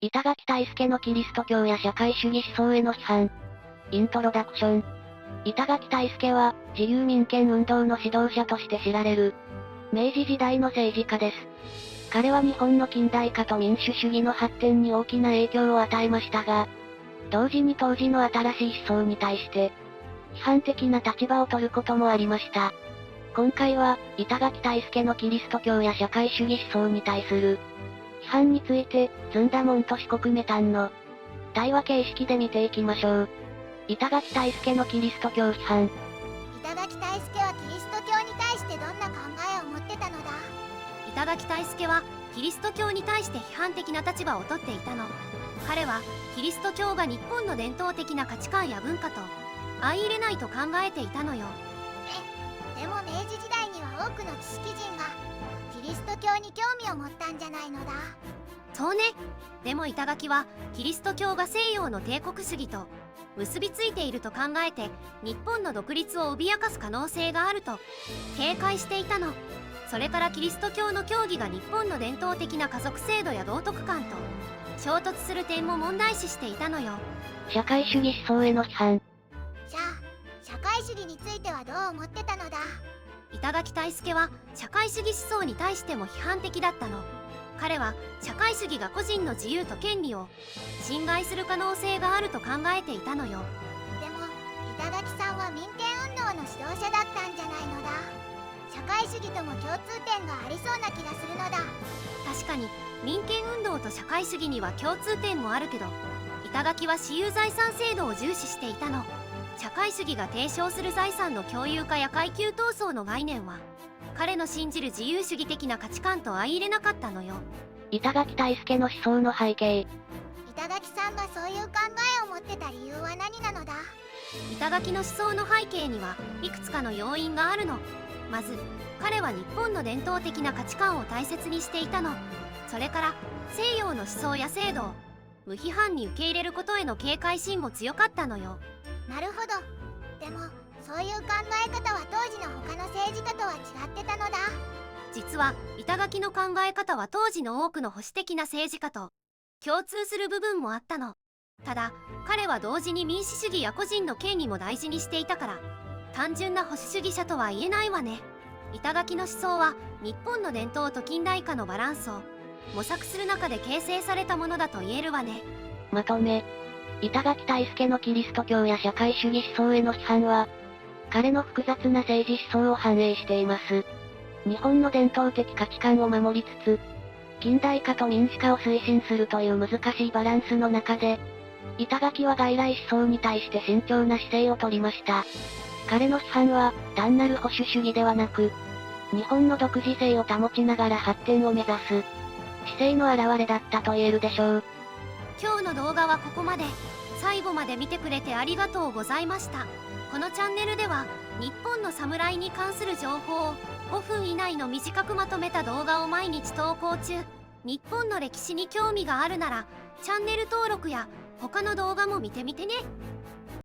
板垣退助のキリスト教や社会主義思想への批判。イントロダクション。板垣退助は、自由民権運動の指導者として知られる、明治時代の政治家です。彼は日本の近代化と民主主義の発展に大きな影響を与えましたが、同時に当時の新しい思想に対して、批判的な立場を取ることもありました。今回は、板垣退助のキリスト教や社会主義思想に対する、批判について、ずんだもんと四国メタンの、対話形式で見ていきましょう。板垣退助のキリスト教批判。板垣退助はキリスト教に対してどんな考えを持ってたのだ。板垣退助はキリスト教に対して批判的な立場をとっていたの。彼はキリスト教が日本の伝統的な価値観や文化と相入れないと考えていたのよ。でも明治時代には多くの知識人がキリスト教に興味を持ったんじゃないのだ。そうね。でも板垣はキリスト教が西洋の帝国主義と結びついていると考えて、日本の独立を脅かす可能性があると警戒していたの。それからキリスト教の教義が日本の伝統的な家族制度や道徳観と衝突する点も問題視していたのよ。社会主義思想への批判。じゃあ社会主義についてはどう思ってたのだ。板垣退助は社会主義思想に対しても批判的だったの。彼は社会主義が個人の自由と権利を侵害する可能性があると考えていたのよ。でも板垣さんは民権運動の指導者だったんじゃないのだ。社会主義とも共通点がありそうな気がするのだ。確かに民権運動と社会主義には共通点もあるけど、板垣は私有財産制度を重視していたの。社会主義が提唱する財産の共有化や階級闘争の概念は彼の信じる自由主義的な価値観と相入れなかったのよ。板垣退助の思想の背景。板垣さんがそういう考えを持ってた理由は何なのだ。板垣の思想の背景にはいくつかの要因があるの。まず彼は日本の伝統的な価値観を大切にしていたの。それから西洋の思想や制度を無批判に受け入れることへの警戒心も強かったのよ。なるほど。でもそういう考え方は当時の他の政治家とは違ってたのだ。実は板垣の考え方は当時の多くの保守的な政治家と共通する部分もあったの。ただ彼は同時に民主主義や個人の権利も大事にしていたから、単純な保守主義者とは言えないわね。板垣の思想は日本の伝統と近代化のバランスを模索する中で形成されたものだと言えるわね。まとめ。板垣退助のキリスト教や社会主義思想への批判は、彼の複雑な政治思想を反映しています。日本の伝統的価値観を守りつつ、近代化と民主化を推進するという難しいバランスの中で、板垣は外来思想に対して慎重な姿勢を取りました。彼の批判は、単なる保守主義ではなく、日本の独自性を保ちながら発展を目指す、姿勢の表れだったと言えるでしょう。今日の動画はここまで。最後まで見てくれてありがとうございました。このチャンネルでは日本の侍に関する情報を5分以内の短くまとめた動画を毎日投稿中。日本の歴史に興味があるならチャンネル登録や他の動画も見てみてね。